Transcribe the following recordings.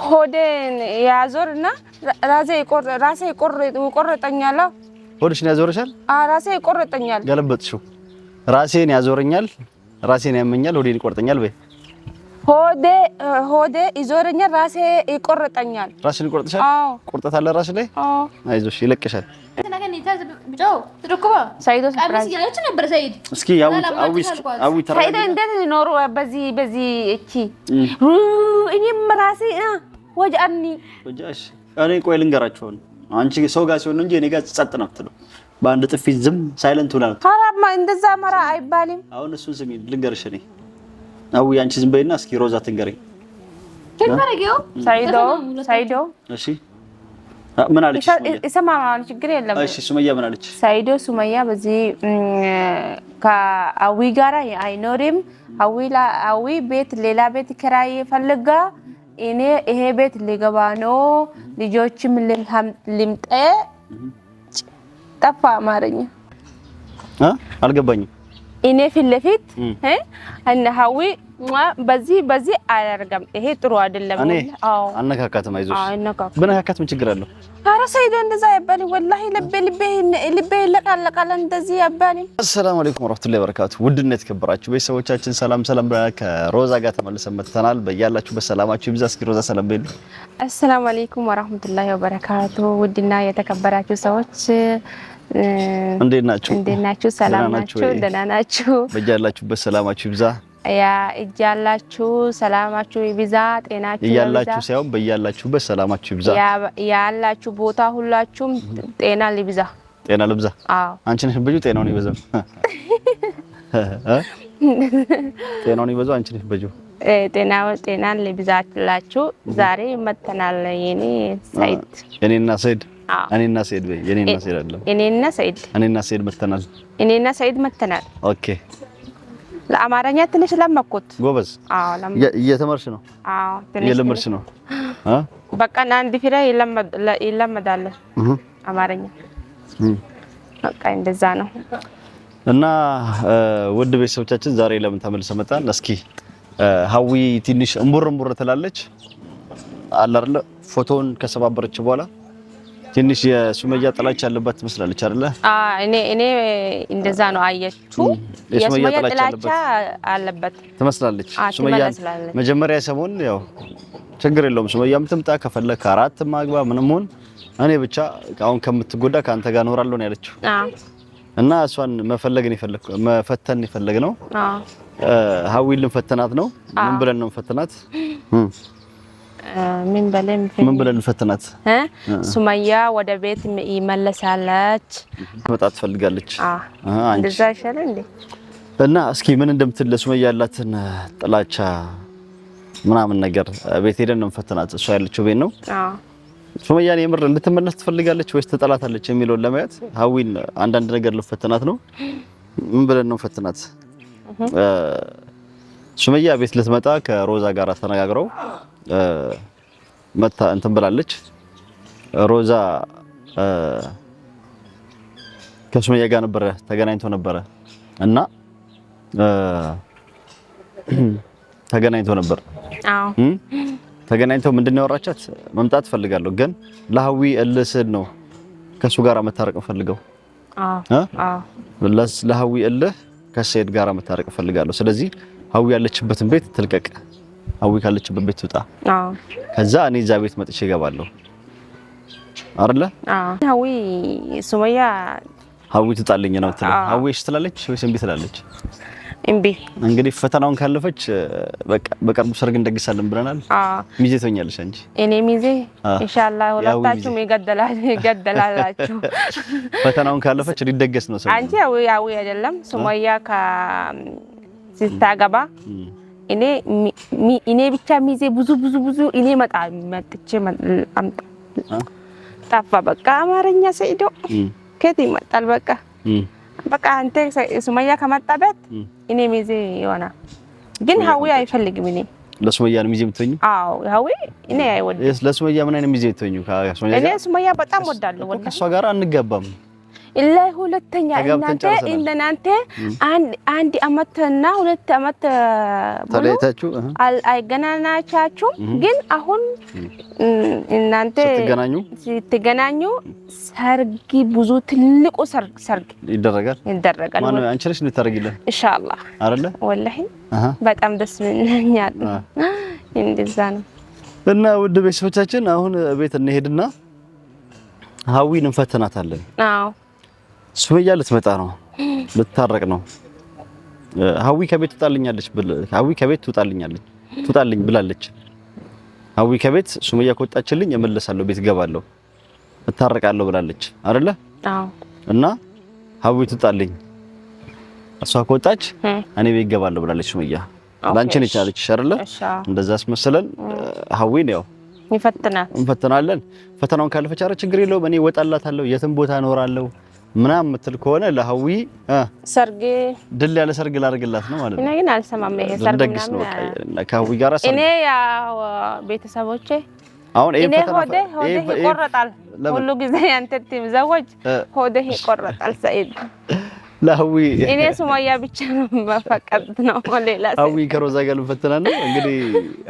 ሆዴን ያዞርና ራሴ ይቆርጠኛል ሆድሽን ያዞርሻል ራሴ ይቆርጠኛል ገለበጥሽው ራሴን ያዞረኛል ራሴን ያመኛል ሆዴን ይቆርጠኛል በይ ሆዴ ይዞረኛል ራሴ ይቆርጠኛል ራስን ይቆርጥሻል ቁርጠት አለ ራስ ላይ አይዞሽ ይለቅሻል ሰይዶ እስኪ አዊ ተራ ሰይዶ እንዴት ኖሩ በዚህ እቺ እኔም ራሴ ወጃኒ ወጃሽ እኔ ቆይ ልንገራችሁ አንቺ ሰው ጋር ሲሆን እንጂ እኔ ጋር ጸጥ ነው ትለው በአንድ ጥፊ ዝም ሳይለንት ሆና ታራማ እንደዛ መራ አይባልም አሁን እሱን ስሚ ልንገርሽ እኔ አዊ አንቺ ዝም በይና እስኪ ሮዛ ትንገረኝ ከመረገው ሰይዶ እሺ ምን አለች ይሰማማል ችግር የለም እሺ ሱመያ ምን አለች ሱመያ በዚህ ከአዊ ጋራ አይኖርም አዊ ቤት ሌላ ቤት ከራይ ፈልጋ እኔ ይሄ ቤት ሊገባ ነው ልጆችም ልምጠ ጠፋ አማርኛ አልገባኝም እኔ ፊት ለፊት እና ሀዊ በዚህ አያርጋም ይሄ ጥሩ አይደለም አዎ አነካካተም አይዞሽ በነካካት ምን ችግር አለው አረ ሰይዶ እንደዛ ያባኒ ወላሂ ልቤ ለቃለቃለ እንደዚህ ያባኒ አሰላሙ አለይኩም ወራህመቱላሂ ወበረካቱ ውድና የተከበራችሁ ቤተሰቦቻችን ሰላም ከሮዛ ጋር ተመልሰን መጥተናል በእያላችሁ በሰላማችሁ ይብዛ እስኪ ሮዛ ሰላም በሉ አሰላሙ አለይኩም ወራህመቱላሂ ወበረካቱ ውድና የተከበራችሁ ሰዎች እንዴት ናችሁ ሰላም ናችሁ ደህና ናችሁ በእያላችሁበት ሰላማችሁ ይብዛ ያ እያላችሁ ሰላማችሁ ይብዛ ጤናችሁ ይብዛ እያላችሁ ሳይሆን በእያላችሁበት ሰላማችሁ ይብዛ ያላችሁ ቦታ ሁላችሁም ጤና ልብዛ አዎ አንቺ ነሽ በጁ ጤናውን ይበዛው ጤናውን ይበዛው አንቺ ነሽ በጁ ጤናን ልብዛላችሁ ዛሬ መተናል እኔና ሰይድ በይ የኔና ሰይድ አይደለም እኔና ሰይድ መተናል ኦኬ ለአማርኛ ትንሽ ለመኩት ጎበዝ እየተመርሽ ነው እየለመርሽ ነው በቃ አንድ ፍሬ ይለመዳል አማርኛ በቃ እንደዛ ነው እና ውድ ቤተሰቦቻችን ዛሬ ለምን ተመልሰን መጣን እስኪ ሀዊ ትንሽ እንቡር ትላለች አለ አይደል ፎቶውን ከሰባበረች በኋላ ትንሽ የሱመያ ጥላቻ ያለበት ትመስላለች አይደለ እኔ እንደዛ ነው አየችው የሱመያ ጥላቻ አለበት ትመስላለች ሱመያ መጀመሪያ ሰሞን ያው ችግር የለውም ሱመያም ትምጣ ከፈለክ አራት ማግባ ምንም ሆን እኔ ብቻ አሁን ከምትጎዳ ካንተ ጋር ኖራለሁ ነው ያለችው እና እሷን መፈተን ይፈልግ ነው ሀዊልን ፈተናት ነው ምን ብለን ነው ፈተናት ምን ብለን ፈተናት ሱመያ ወደ ቤት ይመለሳለች መጣት ፈልጋለች እንደዛ ይሻላል እንዴ እና እስኪ ምን እንደምትል ሱመያ ያላትን ጥላቻ ምናምን ነገር ቤት ሄደን ነው ፈተናት እሷ ያለችው ቤት ነው ሱመያን የምር እንድትመለስ ትፈልጋለች ወይስ ተጣላታለች የሚለውን ለማየት ሀዊን አንዳንድ ነገር ልፈተናት ነው ምን ብለን ነው ፈተናት ሱመያ ቤት ልትመጣ ከሮዛ ጋር ተነጋግረው መታ እንትን ብላለች ሮዛ ከሱመያ ጋር ነበር ተገናኝተው ነበር እና ተገናኝተው ነበር ተገናኝተው ምንድነው ያወራቻት መምጣት ፈልጋለሁ ግን ለሀዊ እልስል ነው ከሱ ጋር መታረቅ ፈልገው ለሀዊ እልህ ከሰይድ ጋር መታረቅ ፈልጋለሁ ስለዚህ ሀዊ ያለችበትን ቤት ትልቀቅ ሀዊ ካለችበት ቤት ትውጣ ከዛ እኔ እዛ ቤት መጥቼ እገባለሁ አይደለ ሀዊ ሱመያ ሀዊ ትጣልኝ ነው ትላለች ሀዊ እሺ ትላለች ወይስ እምቢ ትላለች እምቢ እንግዲህ ፈተናውን ካለፈች በቃ በቅርቡ ሰርግ እንደግሳለን ብለናል ሚዜ ትሆኛለሽ አንቺ እኔ ሚዜ ኢንሻአላህ ሁለታችሁም ይገደላላችሁ ፈተናውን ካለፈች ሊደገስ ነው ሰርግ አንቺ ሀዊ አይደለም ሱመያ ሲታገባ እኔ ብቻ ሚዜ ብዙ እኔ መጥቼ አምጣ ጠፋ በቃ አማርኛ ሰይዶ ከት ይመጣል በቃ አንተ ሱመያ ከመጣበት እኔ ሚዜ ይሆና ግን ሀዊ አይፈልግም እኔ ለሱመያ ሚዜ የምትሆኚ አዎ ሀዊ እኔ አይወድ ለሱመያ ምን አይነት ሚዜ የምትሆኚ እኔ ሱመያ በጣም ወዳለሁ ከሷ ጋር አንገባም ኢላይ ሁለተኛ እናንተ አንድ አመትና 2 አመት ተለያይታችሁ አይገናኛቻችሁ ግን አሁን እናንተ ስትገናኙ ሰርግ ብዙ ትልቁ ሰርግ ይደረጋል ማነው አንቺ ነሽ ልታረጊልን ኢንሻአላህ አይደለ ወላሂ በጣም ደስ ይለኛል እንደዛ ነው እና ውድ ቤተሰቦቻችን አሁን ቤት እንሄድና ሀዊን እንፈተናታለን አዎ ሱመያ ልትመጣ ነው ልታረቅ ነው ሀዊ ከቤት ትወጣልኝ ብላለች ሀዊ ከቤት ሱመያ ከወጣችልኝ እመለሳለሁ ቤት ገባለሁ እታረቃለሁ ብላለች አይደለ አዎ እና ሀዊ ትወጣልኝ እሷ ከወጣች እኔ ቤት ገባለሁ ብላለች ሱመያ ላንቺ ነች አለች አይደለ እንደዛ አስመስለን ሀዊን ያው እንፈተናለን ፈተናውን ካለፈች አረ ችግር የለውም እኔ ወጣላታለሁ የትም ቦታ እኖራለሁ ምናምን ምትል ከሆነ ለሀዊ ሰርግ ድል ያለ ሰርግ ላርግላት ነው ማለት ነው እኔ ግን አልሰማም ይሄ ሰርግ ምናምን ከሀዊ ጋር እኔ ያው ቤተሰቦቼ አሁን እኔ ሆዴ ይቆረጣል ሁሉ ጊዜ አንተ ትዘወጅ ሆዴ ይቆረጣል ሰይድ ለሀዊ እኔ ሱመያ ብቻ ነው መፈቀድ ነው ሌላ ሀዊ ከሮዛ ጋር ልፈተና ነው እንግዲህ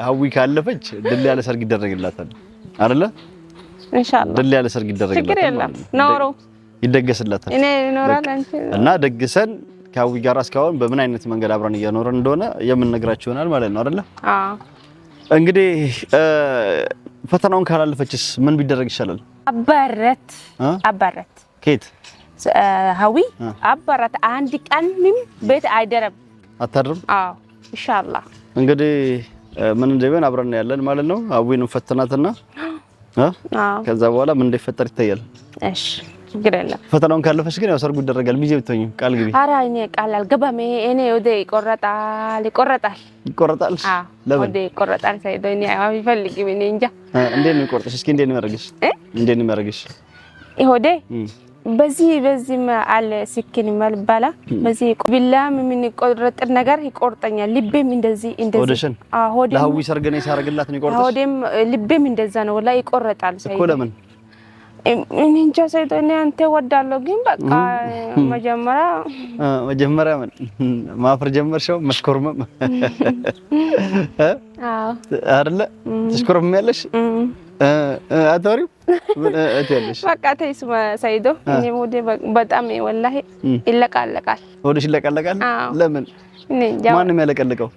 ሀዊ ካለፈች ድል ያለ ሰርግ ይደረግላታል አይደለ ኢንሻአላህ ድል ያለ ሰርግ ይደረግላታል ችግር የለም ኖሮ ይደገስላታል እኔ ኖራል አንቺ እና ደግሰን ከሀዊ ጋር እስካሁን በምን አይነት መንገድ አብረን እየኖርን እንደሆነ የምንነግራችሁ ይሆናል ማለት ነው አይደለ አዎ እንግዲህ ፈተናውን ካላለፈችስ ምን ቢደረግ ይሻላል አባረት ኬት ሀዊ አባራት አንድ ቀንም ቤት አይደረም አታድርም አዎ ኢንሻአላህ እንግዲህ ምን እንደሆነ አብረን ያለን ማለት ነው ሀዊን ፈተናትና ከዛ በኋላ ምን እንደፈጠር ይታያል እሺ ችግር የለም ፈተናውን ካለፈች ግን ያው ሰርጉ ይደረጋል ሚዜ ብትሆኚ ቃል ግቢ ኧረ እኔ ቃል አልገባም እኔ ወደ ይቆረጣል ለምን ወደ ይቆረጣል ሳይዶ እኔ አይፈልግም እኔ እንጃ እንዴት ነው ይቆርጥሽ እስኪ እንዴት ነው የሚያደርግሽ ሆዴ በዚህ አለ ስኪን መልባላ በዚህ ቢላም ምን ቆረጥ ነገር ይቆርጠኛል ልቤም እንደዚህ ሆዴሽን ሆዴ ለሀዊ ሰርግ ነው ያሳርግላት ነው ይቆርጥሽ ሆዴም ልቤም እንደዛ ነው ወላ ይቆረጣል ሳይዶ እኮ ለምን እኔ እንጃ ሳይዶ እኔ አንተ ወዳለሁ ግን በቃ መጀመሪያ ምን ማፍር ጀመርሽው መስኮርመም አዎ አይደለ ተሽኮርመም ያለሽ አታሪው ምን አትያለሽ በቃ ተይስ ሳይዶ እኔ ሞዴ በጣም ወላሂ ይለቃለቃል ሆድሽ ይለቃለቃል ለምን ማንም ያለቀልቀው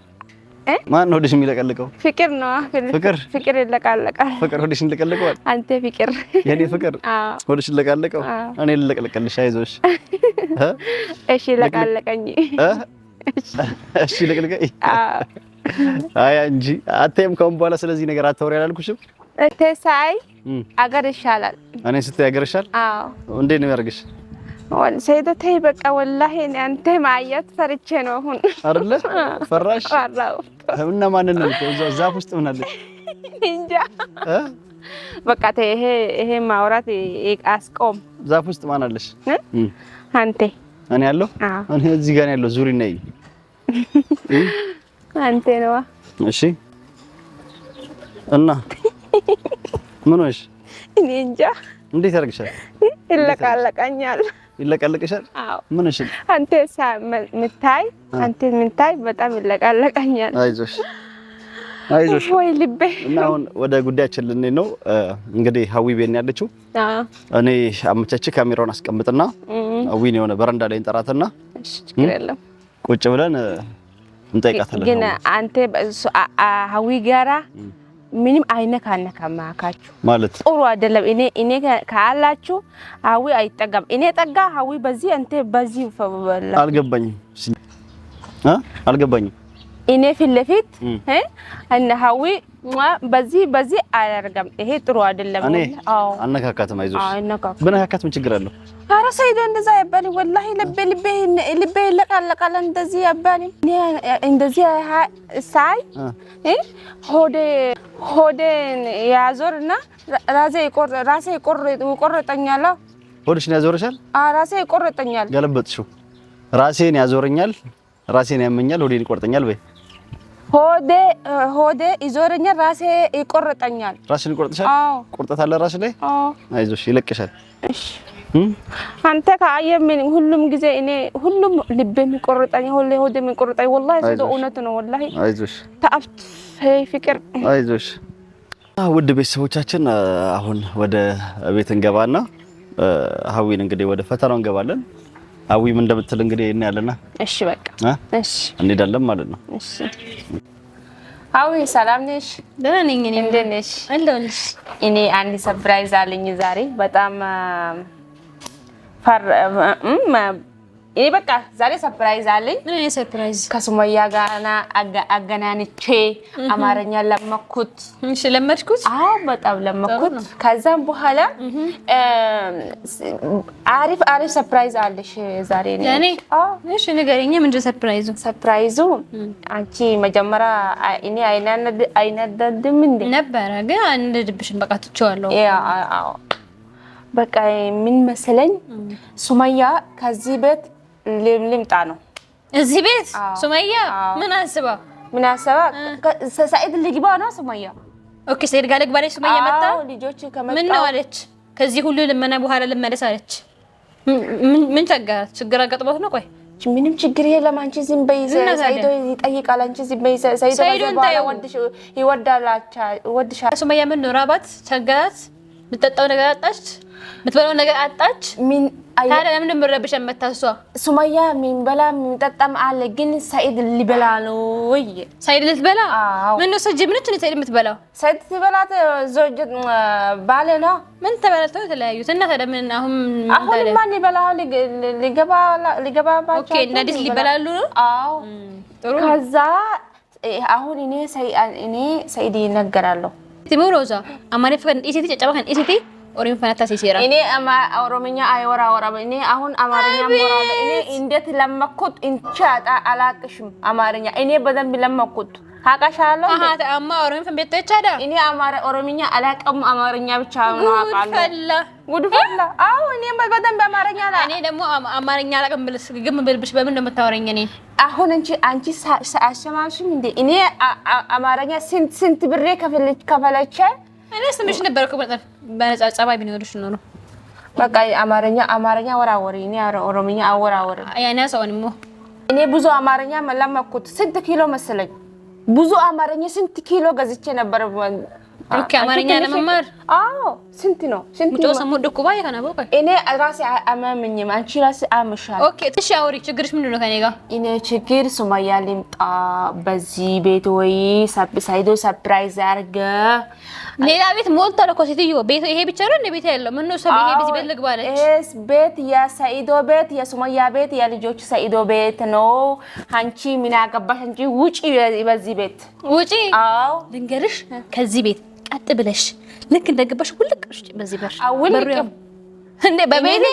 ማን ነው ሆድሽ የሚለቀልቀው ፍቅር ነው ፍቅር ይለቃለቃል ፍቅር ሆድሽ ይለቀልቀው አንተ ፍቅር የኔ ፍቅር ሆድሽ ይለቃለቀው እኔ ልለቀልቅልሽ አይዞሽ እሺ ይለቃለቀኝ እሺ ልቀልቀኝ አይ እንጂ አትይም ከሆነ በኋላ ስለዚህ ነገር አታወሪ አላልኩሽም ተሳይ አገር ይሻላል እኔ ስትይ አገር ይሻል አዎ እንዴት ነው ያርግሽ ሰይደተይ በቃ ወላሂ አንተ ማየት ፈርቼ ነው አሁን አይደለ ፈራሽ እና ማንን ነው ዛፍ ውስጥ ምን አለ እንጃ በቃ ይሄ ማውራት አስቆም ዛፍ ውስጥ ማን አለሽ አንተ እኔ ያለው እኔ እዚህ ጋር ያለው ዙሪ ነይ አንተ ነው እሺ እና ምን ሆነሽ እኔ እንጃ እንዴት ያርግሻል ይለቀልቅሻል አዎ ምን እሺ አንተ ምታይ በጣም ይለቀልቀኛል አይዞሽ ወይ ልቤ እና አሁን ወደ ጉዳያችን ልንሄድ ነው እንግዲህ ሀዊ ቤት ያለችው እኔ አመቻች ካሜራውን አስቀምጥና ሀዊን የሆነ በረንዳ ላይ እንጠራትና እሺ ችግር የለም ቁጭ ብለን እንጠይቃታለን ግን አንተ ሀዊ ጋራ ምንም አይነካነካማካችሁ ማለት ጥሩ አይደለም እኔ ካላችሁ ሀዊ አይጠጋም እኔ ጠጋ ሀዊ በዚህ አንተ በዚህ ፈበላ አልገባኝም እኔ ፊት ለፊት እና ሀዊ በዚህ አያደርጋም ይሄ ጥሩ አይደለም አዎ አነካካትም አይዞሽ በነካካት ምን ችግር አለው ኧረ ሰይዶ እንደዛ ያባል ወላሂ ልቤ ይለቃለቃል እንደዚህ ያባል እንደዚህ ሳይ ሆዴ ያዞርና ራሴ ይቆርጠኛል ሆድሽን ያዞርሻል ራሴ ይቆርጠኛል ገለበጥሽው ራሴን ያዞረኛል ራሴን ያመኛል ሆዴን ይቆርጠኛል በይ ሆዴ ይዞረኛል ራሴ ይቆርጠኛል ራስሽን ይቆርጥሻል ቁርጠት አለ ራስሽ ላይ አይዞሽ ይለቅሻል እሺ አንተ ከአየምን ሁሉም ጊዜ እኔ ሁሉም ልቤ የሚቆርጠኝ ሁሌ ሆዴ የሚቆርጠኝ ወላሂ ሰይዶ እውነት ነው ወላሂ አይዞሽ ታፍት ፍቅር አይዞሽ ውድ ቤተሰቦቻችን አሁን ወደ ቤት እንገባና ሀዊን እንግዲህ ወደ ፈተናው እንገባለን ሀዊም እንደምትል እንግዲህ እኔ ያለና እሺ በቃ እሺ እንሄዳለን ማለት ነው እሺ ሀዊ ሰላም ነሽ ደህና ነኝ እኔ እንዴት ነሽ አለሁልሽ እኔ አንድ ሰርፕራይዝ አለኝ ዛሬ በጣም እኔ በቃ ዛሬ ሰርፕራይዝ አለኝ ምን አይነት ሰርፕራይዝ ከሱመያ ጋርና አገናኝቼ አማርኛ ለመኩት እሺ ለመድኩት አዎ በጣም ለመኩት ከዛም በኋላ አሪፍ ሰርፕራይዝ አለሽ ዛሬ ነው ያኔ እሺ ንገረኝ ምንድነው ሰርፕራይዙ አንቺ መጀመሪያ እኔ አይናደድም እንዴ ነበር ግን አንደድብሽን በቃ ትቼዋለሁ አዎ በቃ ምን መሰለኝ ሱመያ ከዚህ ቤት ልምጣ ነው እዚህ ቤት ሱመያ ምን አስባ ሰይድ ልግባ ነው ሱመያ ኦኬ ሰይድ ጋር ልግባ ነው ሱመያ መጣ ልጆች ከመጣ ምን ነው አለች ከዚህ ሁሉ ልመና በኋላ ልመለስ አለች ምን ችግር አጋጥሞት ነው ቆይ ምንም ችግር የለም አንቺ ዝም በይ ሰይዶ ይጠይቃል አንቺ ዝም በይ ሰይዶ ይወድሻል ሱመያ ምን ነው ራባት ቸገራት ምትጠጣው ነገር አጣች ምትበላው ነገር አጣች ምን ታዲያ ለምን ምረብሽ መታሷ ሱመያ ምን በላ ምን ጠጣም አለ ግን ሰይድ ሊበላ ነው ወይ ሰይድ ልትበላ ምን ነው ሰጅ ምን እንት ሰይድ ምትበላው ሰይድ ትበላት ዘውጅ ባለና ምን ተበላልተው ተለያዩት እና ታዲያ ምን አሁን ማን ይበላው ሊገባ ባቻ ኦኬ እንደዚህ ሊበላሉ ነው አዎ ጥሩ ከዛ አሁን እኔ ሰይድ ይነገራለሁ ቲሞሮዛ አማሪ ፈን ኢሲቲ ጨጨባን ኢሲቲ ኦሪም ፈናታ ሲሲራ እኔ ኦሮምኛ አይወራ እኔ አሁን አማርኛ ሞራል እኔ እንዴት ለመኩት እንቻጣ አላቅሽም አማርኛ እኔ በደንብ ለመኩት ታቃሻለሁ አማ ኦሮም ፈን ቤት ተቻዳ እኔ ኦሮምኛ አላቀም አማርኛ ብቻ ነው አቃለሁ ጉድፈላ አው እኔ በደንብ አማርኛ አላ እኔ ደግሞ አማርኛ አላቀም ብልስ ግም ብልብሽ በምን እንደምታወራኝ እኔ አሁን አንቺ አሰማሽም እንዴ እኔ አማርኛ ስንት ብሬ ከፈለች እኔ ስምሽ ነበርኩ በነጻ ጸባይ ቢኖርሽ ነው በቃ አማርኛ ወራወሪ እኔ ኦሮምኛ አወራወሪ ያና ሰውንሞ እኔ ብዙ አማርኛ ለመኩት ስንት ኪሎ መሰለኝ ብዙ አማርኛ ስንት ኪሎ ገዝቼ ነበር ኦኬ አማርኛ ለመማር አዎ ስንት ነው ሙጮ ሰሙ ደኩባ ያከና በቃ እኔ ራሴ አማምኝም አንቺ ራሴ አምሻል ኦኬ ትሽ አውሪ ችግርሽ ምንድነው ከኔ ጋር እኔ ችግር ሱመያ ልምጣ በዚህ ቤት ወይ ሰይዶ ሰርፕራይዝ አርገ ሌላ ቤት ሞልቷል እኮ ሴትዮ ቤት ይሄ ብቻ ነው እንደ ቤት ያለው ምን ነው ሰው ይሄ ቤት ቤት ልግባለች እስ ቤት የሰይዶ ቤት የሱመያ ቤት የልጆች ሰይዶ ቤት ነው አንቺ ምን ያገባሽ አንቺ ውጪ በዚህ ቤት ውጪ አዎ ልንገርሽ ከዚህ ቤት ቀጥ ብለሽ ልክ እንደገባሽ ሁልቅሽ በዚህ በር በሩ እንዴ በቤት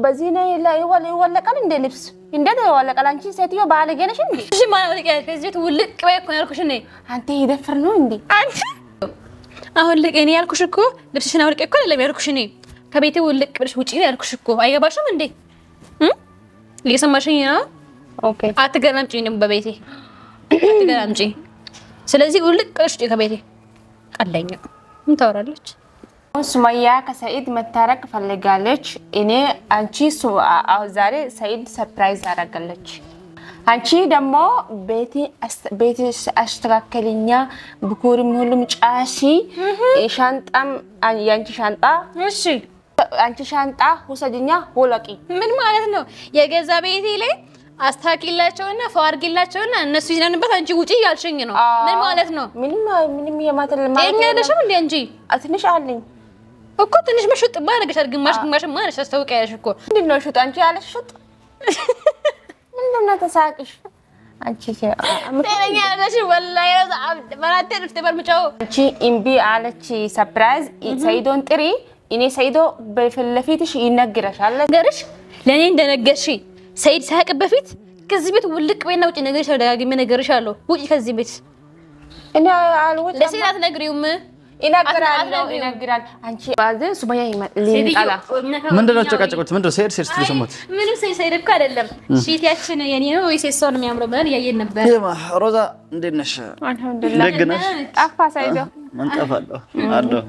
በዚህ ነው ይወለቃል እንደ ልብስ እንዴት ይወለቃል አንቺ ሴትዮ ባለጌ ነሽ እንዴ እሺ ማለት ነው ከዚህ ቤት ውልቅ በይ እኮ ያልኩሽ እኔ አንተ ይደፍር ነው እንዴ አንቺ አሁን ልቅ እኔ ያልኩሽ እኮ ልብስሽን አውልቄ እኮ አይደለም ያልኩሽ እኔ ከቤቴ ውልቅ ብለሽ ውጪ ነው ያልኩሽ እኮ አይገባሽም እንዴ እየሰማሽኝ ነው ኦኬ አትገናምጪ ነው በቤቴ አትገናምጪ ስለዚህ ውልቅ ብለሽ ውጪ ከቤቴ ቀለኛ ምን ታወራለች ሱመያ ከሰይድ መታረቅ ፈልጋለች እኔ አንቺ ዛሬ ሰይድ ሰርፕራይዝ አደረገለች አንቺ ደግሞ ቤቲ አስተካከለኛ ብኩርም ሁሉም ጫሺ ሻንጣም ያንቺ ሻንጣ እሺ አንቺ ሻንጣ ሁሰጅኛ ሁለቂ ምን ማለት ነው የገዛ ቤቴ ላይ አስተካክላቸውና ፈዋርግላቸውና እነሱ ይዘንበት አንቺ ውጪ ያልሽኝ ነው ምን ማለት ነው ምንም የማተል ማለት እኛ ለሽም እንዴ አንቺ ትንሽ አለኝ እኮ ትንሽ መሽጥ ማረግሻል ግማሽ ማነሽ አስተውቀያለሽ እኮ ምንድነው ሹጥ አንቺ ያለሽ ሹጥ ምንድነው ተሳቅሽ አንቺ ተረኛ ያለሽ ወላሂ በራቴ ድፍት በርምጫው አንቺ ኢምቢ አለች ሰርፕራይዝ ሰይዶን ጥሪ እኔ ሰይዶ በፊትሽ ይነግርሻል ነገርሽ ለኔ እንደነገርሽ ሰይድ ሳያቅ በፊት ከዚህ ቤት ውልቅ በይና ውጪ ነገርሽ ደጋግሜ ነገርሻለሁ ውጪ ከዚህ ቤት እኔ አልወጣም ለሴት ነግሪውም ይነግራል አንቺ ባዘ ሱመያ ይመጣላ ምንድነው ጨቃጨቁት ምንድነው ሰይድ ትሰሙት ምንም ሰይድ እኮ አይደለም ሺቲያችን የኔ ነው ወይስ የሷ ነው የሚያምረው ብለን ያየን ነበር ሮዛ እንዴት ነሽ አልሐምዱሊላህ ደግ ነሽ ጠፋ ሰይዶ ምን ጠፋለሁ አለሁ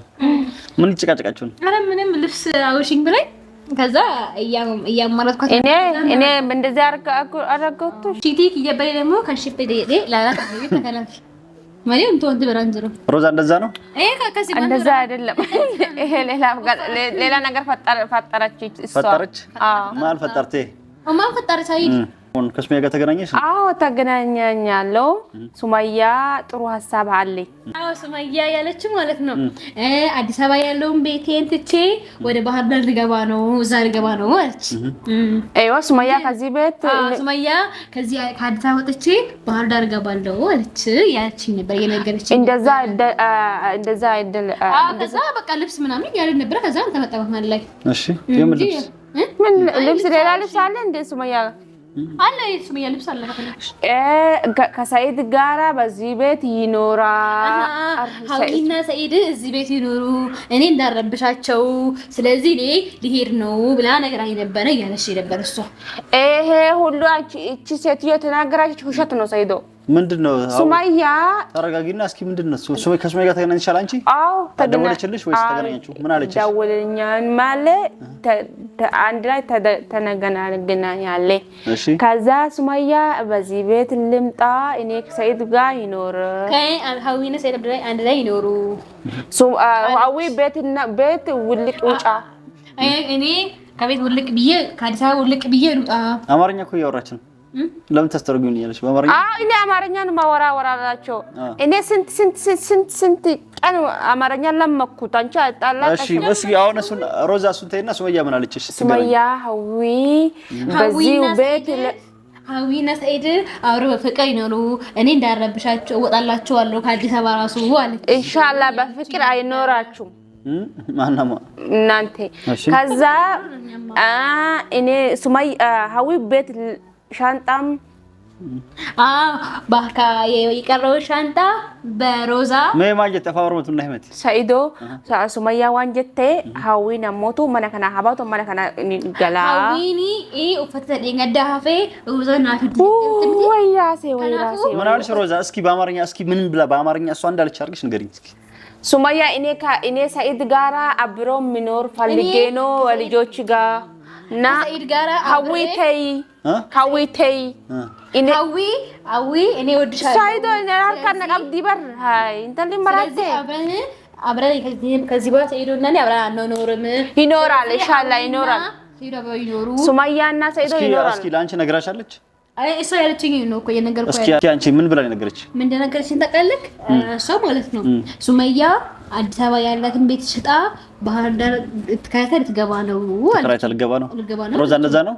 ምን ጭቃጭቃችሁ ነው? አረ ምንም ልብስ አውሽኝ ብለኝ ከዛ እያማረጥኳት እኔ እንደዚህ አረጋግቶ ቺቲክ እየበለ ደግሞ ከሽፍ ደዴ ላላ ተከላክ ማለት እንትን በራንዝሮ ሮዛ እንደዛ ነው። እንደዛ አይደለም። ይሄ ሌላ ነገር ፈጠረች እሷ። ማን ፈጠርቴ? ማን ፈጠረ? ሳይድ ከሱመያ ጋር ተገናኘሽ? አዎ ተገናኛኛለሁ። ሱመያ ጥሩ ሀሳብ አለኝ። አዎ ሱመያ ያለችው ማለት ነው አዲስ አበባ ያለውን ቤቴን ትቼ ወደ ባህር ዳር ልገባ ነው፣ እዛ ልገባ ነው አለች። አይዋ ሱመያ ከዚህ ቤት ሱመያ ከዚህ ከአዲስ አበባ ወጥቼ ባህር ዳር እገባለሁ አለች። ያቺ ነበር የነገረች። እንደዛ አይደል? ከዛ በቃ ልብስ ምናምን ያለ ነበር። ከዛ ተመጣጣ ማለት ላይ እሺ የምን ልብስ? ምን ልብስ? ሌላ ልብስ አለ እንደ ሱመያ አለ ሱመያ ልብስ አለ ከሰኢድ ጋራ በዚህ ቤት ይኖራል። ሀዊና ሰኢድ እዚህ ቤት ይኖሩ፣ እኔ እንዳረብሻቸው፣ ስለዚህ እኔ ልሄድ ነው ብላ ነገር አይነበረ ያለሽ ነበር እሷ። ይሄ ሁሉ እቺ ሴትዮ ተናገራች ውሸት ነው ሰይዶ። ምንድነው ሱመያ ተረጋጊና እስኪ ምንድነው ከሱመያ ጋር ተገናኝተሻል አንቺ? አዎ ተደወለችልሽ ወይስ ተገናኛችሁ? ምን አለችሽ? ደወለኛን ማለት አንድ ላይ ተገናኘናል። እሺ ከዛ ሱመያ በዚህ ቤት ልምጣ እኔ ከሰኢድ ጋር ይኖር ሀዊና ሰኢድ አንድ ላይ ይኖሩ ሀዊ ቤት ውልቅ ውጫ እኔ ከቤት ውልቅ ብዬ ከአዲስ አበባ ውልቅ ብዬ ሩጣ። አማርኛ እኮ እያወራች ነው። ለምን ታስተርጉኛለሽ በአማርኛ? እኔ አማርኛን ማወራወራላቸው እኔ ስንት ቀን አማርኛ ለመኩት። አንቺ አጣላሽ። እሺ እስኪ አሁን እሱን ሮዛ እሱን ተይና ሱመያ ምን አለችሽ? ሱመያ ሀዊ በዚህ ቤት ሀዊና ሰኢድ አብረው በፍቅር ይኖሩ፣ እኔ እንዳረብሻቸው እወጣላቸዋለሁ ከአዲስ አበባ ራሱ አለች። ኢንሻአላህ በፍቅር አይኖራችሁም ማናማ እናንተ። ከዛ እኔ ሱመያ ሀዊ ቤት ሻንጣም ባካ የቀረው ሻንጣ በሮዛ ማጀት ተፋወርመቱ እና ህመት ሰኢዶ ሱመያ ዋንጀቴ ሀዊ ነሞቱ መነከና ሀባቶ መነከና ገላ ሀዊኒ ኡፈተ ደንገዳፈ ሮዛና ወያሴ ምን አልሽ ሮዛ? እስኪ በአማርኛ እስኪ ምን ብላ በአማርኛ እሷ እንዳለች አድርግሽ ንገሪኝ እስኪ። ሱመያ እኔ ሰኢድ ጋራ አብሮ ሚኖር ፈልጌ ነው ልጆች ጋር እና ሰኢድ ጋራ ሀዊተይ ሀዊ እኔ ወድሻለሁ ሰኢዶ ነራርካና ቀብዲ በር ሃይ እንተል መራቴ አብረን ከዚህ በኋላ ሰኢዶ እና እኔ አብረን አንኖርም። ይኖራል ኢንሻአላህ ይኖራል። ሱመያና ሰኢዶ ይኖራል። እስኪ ላንቺ ነግራሻለች? አይ እሷ ያለችኝ ነው እኮ የነገርኩ። እስኪ አንቺ ምን ብላ ነገረች? ምን እንደነገረችኝ ታውቃለህ? እሷ ማለት ነው ሱመያ አዲስ አበባ ያላትን ቤት ሽጣ ባህር ዳር ትካታል ትገባ ነው አለ። ትካታል ልገባ ነው ሮዛ። እንደዛ ነው?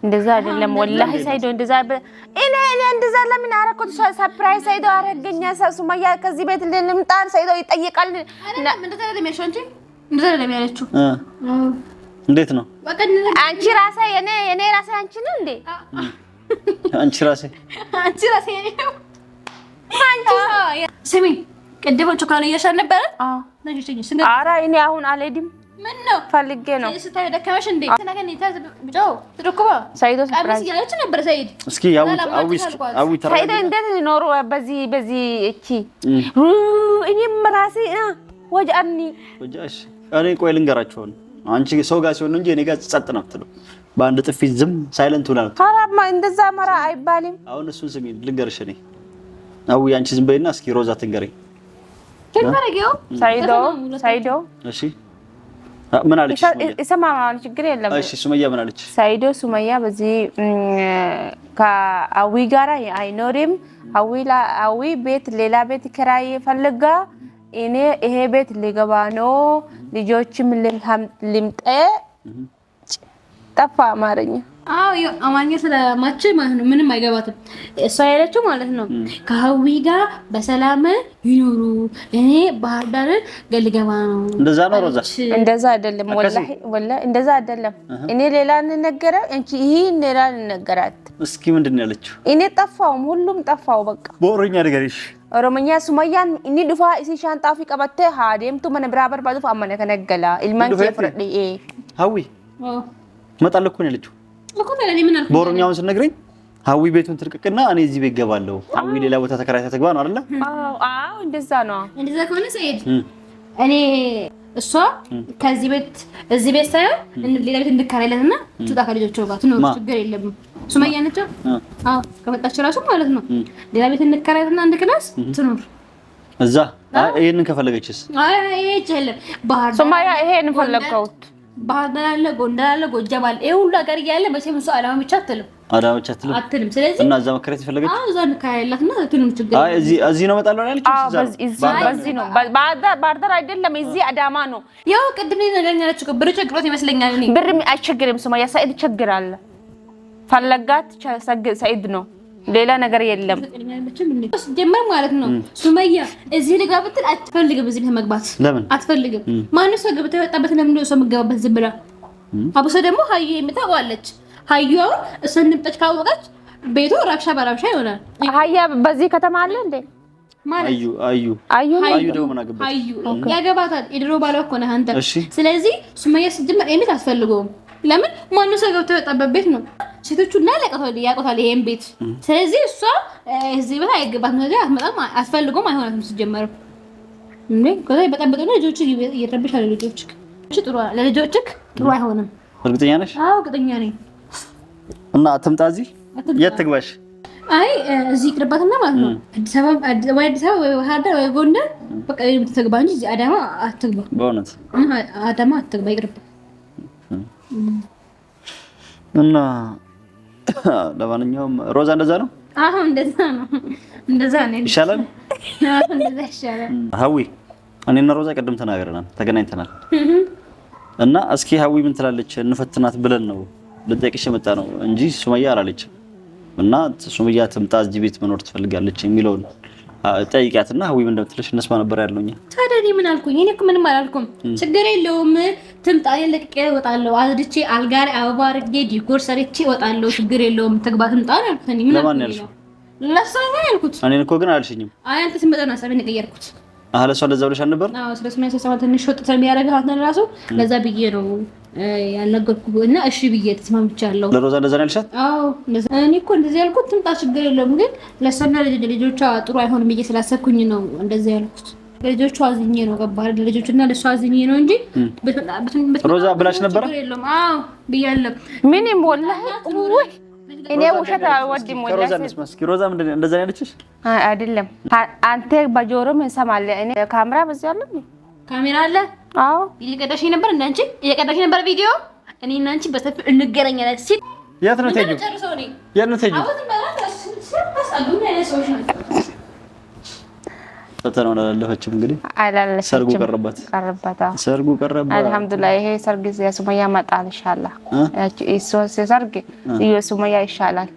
እንደዛ አይደለም ወላሂ ሰኢዶ እንደዛ እኔ እንደዛ ለምን አረኩት? ሰርፕራይዝ ሰኢዶ አረገኛ። ሱመያ ከዚህ ቤት ልምጣ ሰኢዶ ይጠይቃል። እንደዛ አይደለም ያልሽው አንቺ፣ እንደዛ አይደለም ያለችው። እንዴት ነው? አንቺ ራሴ እኔ ራሴ አንቺ ነው እንዴ? አንቺ ራሴ ነው አንቺ ስሚ ቅድም ቾኮላቴ እያሻን ነበር። ኧረ እኔ አሁን አልሄድም። ምን ነው ፈልጌ ነው። ስታይ ደከመሽ እንዴ? ተናገኝ ታዝብጨው ትደኩባ ሰኢዶ ሰርፕራይዝ ያለች ነበር ሰኢድ። እስኪ አዊ ተራ ሰኢዶ እንዴት ኖሩ በዚህ እቺ እኔም ራሴ ወጃኒ ወጃሽ። እኔ ቆይ ልንገራችሁ፣ አንቺ ሰው ጋር ሲሆን እንጂ እኔ ጋር ጸጥ ነው የምትለው። በአንድ ጥፊ ዝም ሳይለንት ሆና ነው። አራማ እንደዛ መራ አይባልም። አሁን እሱን ስሚ ልንገርሽ። እኔ አዊ አንቺ ዝም በይና እስኪ ሮዛ ትንገረኝ። ሰኢዶ እሺ ምን አለች? ይሰማማል ችግር የለም። እሺ ሱመያ ምን አለች? ሰኢዶ ሱመያ በዚህ ከአዊ ጋራ አይኖርም። አዊ ቤት ሌላ ቤት ኪራይ ፈልጋ እኔ ይሄ ቤት ሊገባ ነው ልጆችም ልምጤ ጠፋ አማርኛ። አማርኛ ስለማች ማለት ነው ምንም አይገባትም። እሷ ያለችው ማለት ነው ከሀዊ ጋር በሰላም ይኖሩ፣ እኔ ባህር ዳር ልገባ ነው። እንደዛ ነው ሮዛ? እንደዛ አይደለም ወላሂ እንደዛ አይደለም። እኔ ሌላ እንነገረ እንጂ ይሄ ሌላ እንነገራት። እስኪ ምንድን ነው ያለችው? እኔ ጠፋው ሁሉም ጠፋው በቃ። በኦሮምኛ ንገሪሽ። ኦሮምኛ ሱመያን እኒ ዱፋ እሲ ሻንጣፊ ቀበተ ሃዴምቱ መነ ብራ በርባዱ አመነ ከነገላ ኢልማን ከፍረዲ ሀዊ መጣል እኮ ነው ያለችው። በኦሮምኛውን ስነግረኝ ሀዊ ቤቱን ትርቅቅና እኔ እዚህ ቤት ገባለሁ፣ ሀዊ ሌላ ቦታ ተከራይታ ትግባ ነው አይደለ? አዎ እንደዛ ነው። እንደዛ ከሆነ ሰኢድ እኔ እሷ ከዚህ ቤት እዚህ ቤት ሳይሆን ሌላ ቤት እንድከራይለትና ትውጣ ከልጆቿ ጋር ትኖር ችግር የለም። ሱመያ ነች። አዎ ከመጣች ራሱ ማለት ነው ሌላ ቤት እንድከራይለትና አንድ ክላስ ትኖር እዛ። ይሄንን ከፈለገችስ? አይ አይቻለም። ባህር ሱመያ ይሄን ፈለከውት ባህር ዳር አለ፣ ጎንደር አለ፣ ጎጃም አለ። ይሄ ሁሉ ሀገር እያለ መቼም እሷ አዳማ ብቻ አትልም። ስለዚህ እና እዛ መከራየት የፈለገች እዛ እንከራይላትና ትንም ችግር አይ እዚህ ነው እመጣለሁ ያለችው። በዚህ ነው ባህር ዳር አይደለም፣ እዚህ አዳማ ነው። ያው ቅድም ነገር ያለችው ብር ቸግሮት ይመስለኛል። እኔ ብር አይቸግርም። ሱመያ ሰኢድ ይቸግራል። ፈለጋት ሰኢድ ነው፣ ሌላ ነገር የለም። ጀመር ማለት ነው። ሱመያ እዚህ ልጋ ብትል አትፈልግም። እዚህ መግባት አትፈልግም። ማንስ ሰው ገብታ የወጣበት ለምን ነው ሰው መገባበት ዝም ብላ? አብሶ ደግሞ ሀዩ የምታውቀዋለች። ሀዩ እሷ እንምጣች ካወቀች ቤቱ ረብሻ በረብሻ ይሆናል። ሀያ በዚህ ከተማ አለ እንዴ? ማለት አዩ ደግሞ ምን አገባች? ሀዩ ያገባታል። የድሮ ባሏ እኮ ነህ አንተ። ስለዚህ ሱመያ ስትጀምር እኔ አትፈልገውም። ለምን ማንስ ሰው ገብታ የወጣበት ቤት ነው። ሴቶቹ እና ያውቁታል ይሄን ቤት። ስለዚህ እሷ እዚህ ቤት አይገባትም ነው አትመጣም። አትፈልገውም፣ አይሆናትም ሲጀመር እንዴ። ከዛ በጣም ልጆች እየተረብሻሉ። ለልጆችክ ጥሩ አይሆንም። እርግጠኛ ነሽ? አዎ እርግጠኛ ነኝ። እና አትምጣ እዚህ የት ትግባሽ? አይ እዚህ ይቅርባትና ማለት ነው አዲስ አበባ ወይ ባህር ዳር ወይ ጎንደር በቃ የምትተግባ እንጂ እዚህ አዳማ አትግባ። በእውነት አዳማ አትግባ፣ ይቅርብ። እና ለማንኛውም ሮዛ እንደዛ ነው። አዎ እንደዛ ነው ይሻላል። አዎ እንደዛ ይሻላል። ሀዊ እኔና ሮዛ ቀደም ተናግረናል፣ ተገናኝተናል። እና እስኪ ሀዊ ምን ትላለች እንፈትናት ብለን ነው ልጠይቅሽ የመጣ ነው እንጂ ሱመያ አላለችም። እና ሱመያ ትምጣ እዚህ ቤት መኖር ትፈልጋለች የሚለውን ጠይቂያትና ሀዊ ምን እንደምትልሽ እንስማ ነበር ያለውኛ። ታዲያ እኔ ምን አልኩኝ? እኔ እኮ ምንም አላልኩም። ችግር የለውም ትምጣ፣ ለቅቄ እወጣለሁ። አዝድቼ አልጋ ላይ አበባ አድርጌ ዲኮር ሰርቼ እወጣለሁ። ችግር የለውም ትግባ ትምጣ ነው ያልኩት። እኔ ምን አልኩኝ? ለእሷ ነው ያልኩት። እኔን እኮ ግን አልሽኝም። አይ አንተ ስመጣ ነው ሀሳቤን የቀየርኩት። ለእሷ ለዛ ብለሽ አልነበር? አዎ ስለስማ ተሰማ ትንሽ ወጥ ስለሚያደርገው አንተ ራሱ ለዛ ብዬ ነው ያልነገርኩህ እና እሺ ብዬ ተስማምቻለሁ። ለሮዛ እንደዛ ነው ያልሻት? አዎ እኔ እኮ እንደዚህ ያልኩት ትምጣ ችግር የለውም፣ ግን ለእሷና ለልጆቿ ጥሩ አይሆንም ብዬ ስላሰብኩኝ ነው እንደዚህ ያልኩት። ለልጆቿ አዝኜ ነው ገባህ? ለልጆቹና ለእሷ አዝኜ ነው እንጂ ሮዛ ብላሽ ነበር? ችግር የለውም። አዎ ብያለሁ። ምንም ወላሂ ወይ እኔ ውሸት አልወድም። ወላሂ ሮዛ መስኪ ሮዛ ምንድን ነው እንደዛ ያለችሽ? አይደለም አንተ በጆሮም እንሰማለን። እኔ ካሜራ በዚህ አለ ካሜራ አለ። አዎ እየቀዳሽኝ ነበር እንዳንቺ እየቀዳሽኝ ነበር ቪዲዮ። እኔ እና አንቺ በሰፊው እንገናኛለን ሲል የት ነው ተይው? የት ነው ተይው? ፈተናው አላለፈችም እንግዲህ አላለፈችም። ሰርጉ ቀረባት። ሰርጉ ቀረባት። አልሐምዱሊላህ ይሄ ሰርግ የሱመያ መጣል ኢንሻአላህ። እቺ ሰርግ የሱመያ ይሻላል።